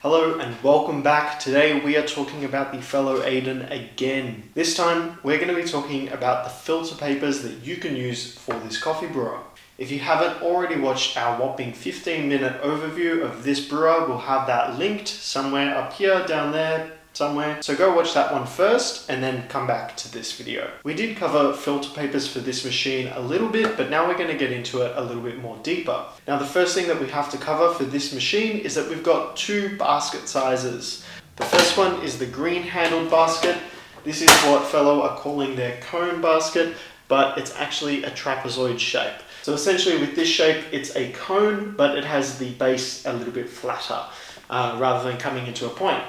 Hello and welcome back. Today we are talking about the Fellow Aiden again. This time we're going to be talking about the filter papers that you can use for this coffee brewer. If you haven't already watched our whopping 15-minute overview of this brewer, we'll have that linked somewhere up here, down there, somewhere. So go watch that one first and then come back to this video. We did cover filter papers for this machine a little bit, but now we're going to get into it a little bit more deeper. Now the first thing that we have to cover for this machine is that we've got two basket sizes. The first one is the green handled basket. This is what Fellow are calling their cone basket, but it's actually a trapezoid shape. So essentially with this shape, it's a cone, but it has the base a little bit flatter rather than coming into a point.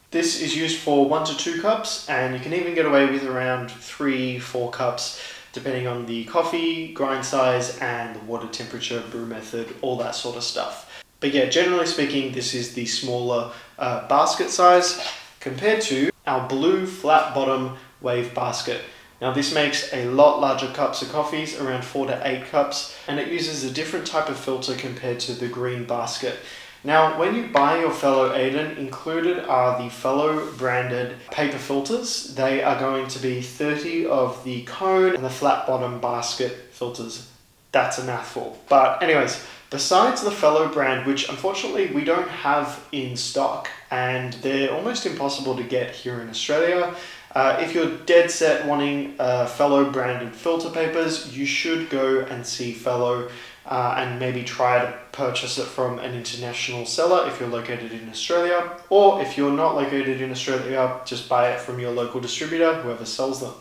This is used for 1 to 2 cups, and you can even get away with around 3-4 cups depending on the coffee, grind size, and the water temperature, brew method, all that sort of stuff. But yeah, generally speaking, this is the smaller basket size compared to our blue flat bottom wave basket. Now this makes a lot larger cups of coffees, around 4 to 8 cups, and it uses a different type of filter compared to the green basket. Now, when you buy your Fellow Aiden, included are the Fellow branded paper filters. They are going to be 30 of the cone and the flat bottom basket filters. That's a mouthful. But anyways, besides the Fellow brand, which unfortunately we don't have in stock, and they're almost impossible to get here in Australia, if you're dead set wanting Fellow branded filter papers, you should go and see Fellow and maybe try to purchase it from an international seller if you're located in Australia, or if you're not located in Australia, just buy it from your local distributor, whoever sells them.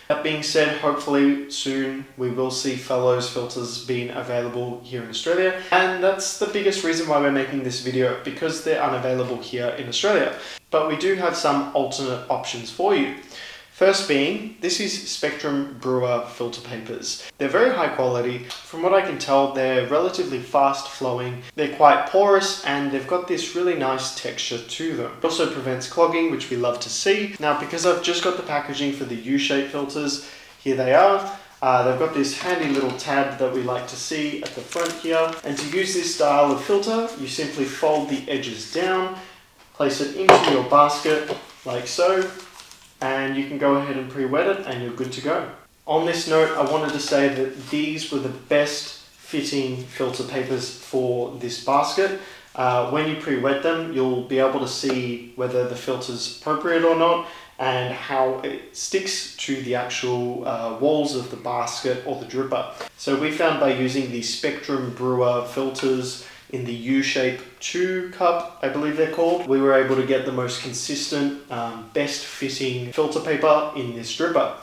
That being said, hopefully soon we will see Fellow's filters being available here in Australia, and that's the biggest reason why we're making this video, because they're unavailable here in Australia. But we do have some alternate options for you. First being, this is Spectrum Brewer filter papers. They're very high quality. From what I can tell, they're relatively fast flowing. They're quite porous and they've got this really nice texture to them. It also prevents clogging, which we love to see. Now, because I've just got the packaging for the U-shaped filters, here they are. They've got this handy little tab that we like to see at the front here. And to use this style of filter, you simply fold the edges down, place it into your basket like so, and you can go ahead and pre-wet it and you're good to go. On this note, I wanted to say that these were the best fitting filter papers for this basket. When you pre-wet them, you'll be able to see whether the filter's appropriate or not, and how it sticks to the actual walls of the basket or the dripper. So we found by using the Spectrum Brewer filters in the U-shape 2 cup, I believe they're called, we were able to get the most consistent, best fitting filter paper in this dripper,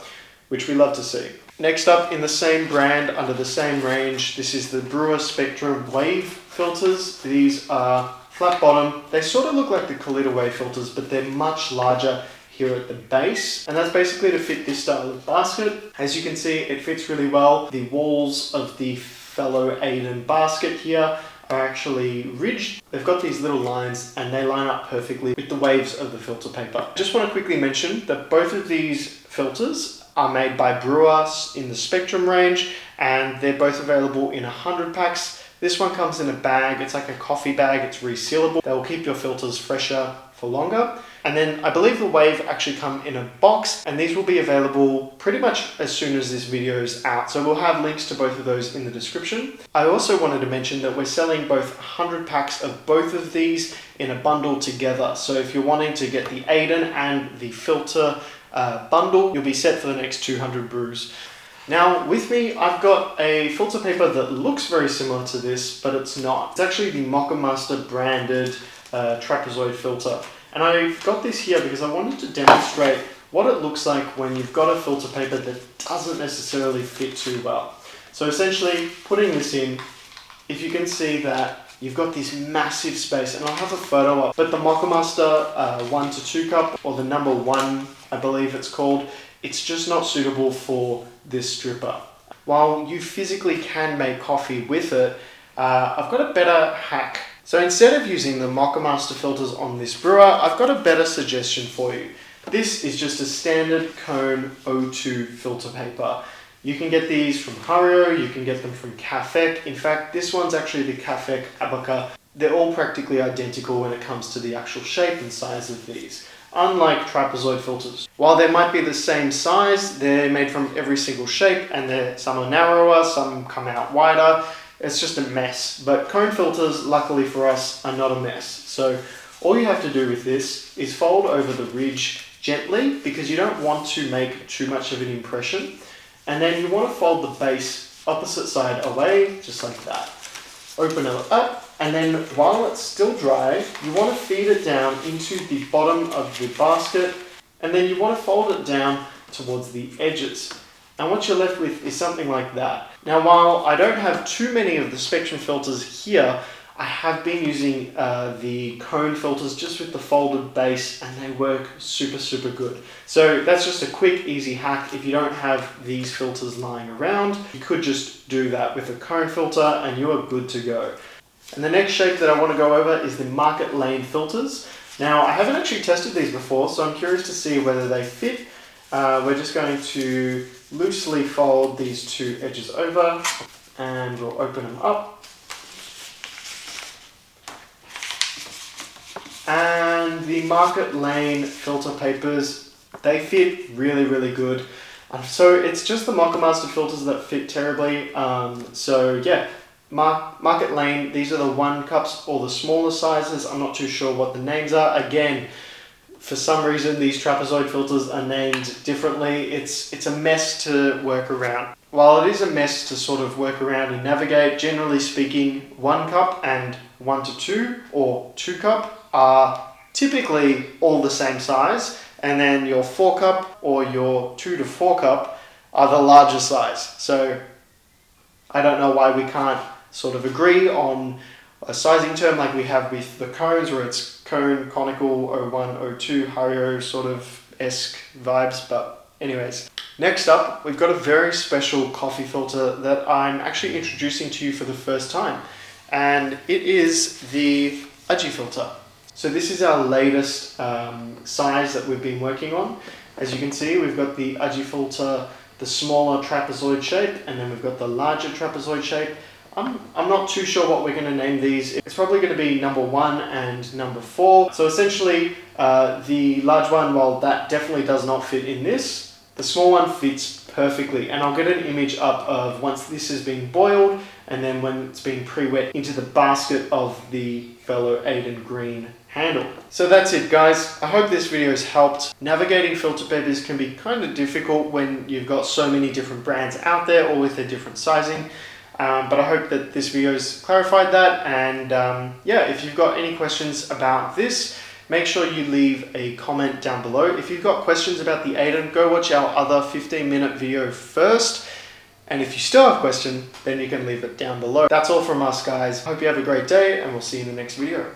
which we love to see. Next up, in the same brand, under the same range, this is the Brewer Spectrum Wave filters. These are flat bottom. They sort of look like the Kalita Wave filters, but they're much larger here at the base, and that's basically to fit this style of basket. As you can see, it fits really well. The walls of the Fellow Aiden basket here are actually ridged. They've got these little lines and they line up perfectly with the waves of the filter paper. Just want to quickly mention that both of these filters are made by Brewer in the Spectrum range, and they're both available in 100 packs. This one comes in a bag. It's like a coffee bag. It's resealable. They will keep your filters fresher for longer. And then I believe the Wave actually come in a box, and these will be available pretty much as soon as this video is out. So we'll have links to both of those in the description. I also wanted to mention that we're selling both 100 packs of both of these in a bundle together. So if you're wanting to get the Aiden and the filter bundle, you'll be set for the next 200 brews. Now with me, I've got a filter paper that looks very similar to this, but it's not. It's actually the Moccamastter branded trapezoid filter. And I've got this here because I wanted to demonstrate what it looks like when you've got a filter paper that doesn't necessarily fit too well. So essentially, putting this in, if you can see that you've got this massive space, and I'll have a photo up, but the Moccamastter 1 to 2 cup, or the number 1, I believe it's called, it's just not suitable for this dripper. While you physically can make coffee with it, I've got a better hack. So instead of using the Moccamastter filters on this brewer, I've got a better suggestion for you. This is just a standard cone O2 filter paper. You can get these from Hario, you can get them from Cafec. In fact, this one's actually the Cafec Abaca they're all practically identical when it comes to the actual shape and size of these, unlike trapezoid filters. While they might be the same size, they're made from every single shape, and some are narrower, some come out wider. It's just a mess. But cone filters, luckily for us, are not a mess. So all you have to do with this is fold over the ridge gently, because you don't want to make too much of an impression. And then you want to fold the base opposite side away, just like that. Open it up, and then while it's still dry, you want to feed it down into the bottom of the basket, and then you want to fold it down towards the edges. And what you're left with is something like that. Now, while I don't have too many of the Spectrum filters here, I have been using the cone filters just with the folded base, and they work super good. So that's just a quick, easy hack. If you don't have these filters lying around, you could just do that with a cone filter and you are good to go. And the next shape that I want to go over is the market lane filters. Now, I haven't actually tested these before, so I'm curious to see whether they fit. We're just going to loosely fold these two edges over, and we'll open them up. And the market lane filter papers, they fit really good. So it's just the Moccamastter filters that fit terribly. So yeah, market lane, these are the 1 cups or the smaller sizes. I'm not too sure what the names are. Again, for some reason these trapezoid filters are named differently. It's a mess to work around. While it is a mess to sort of work around and navigate, generally speaking, 1 cup and 1 to 2 or 2 cup are typically all the same size, and then your 4 cup or your 2 to 4 cup are the larger size. So I don't know why we can't sort of agree on a sizing term like we have with the cones, where it's cone, conical, 01, 02, Hario sort of esque vibes. But anyways, next up, we've got a very special coffee filter that I'm actually introducing to you for the first time, and it is the Aji filter. So this is our latest size that we've been working on. As you can see, we've got the Aji filter, the smaller trapezoid shape, and then we've got the larger trapezoid shape. I'm not too sure what we're going to name these. It's probably going to be number 1 and number 4. So essentially, the large one, while that definitely does not fit in this, the small one fits perfectly. And I'll get an image up of once this has been boiled, and then when it's been pre-wet into the basket of the Fellow Aiden green handle. So that's it, guys. I hope this video has helped. Navigating filter papers can be kind of difficult when you've got so many different brands out there, all with their different sizing. But I hope that this video has clarified that. And yeah, if you've got any questions about this, make sure you leave a comment down below. If you've got questions about the Aiden, go watch our other 15-minute video first. And if you still have a question, then you can leave it down below. That's all from us, guys. Hope you have a great day, and we'll see you in the next video.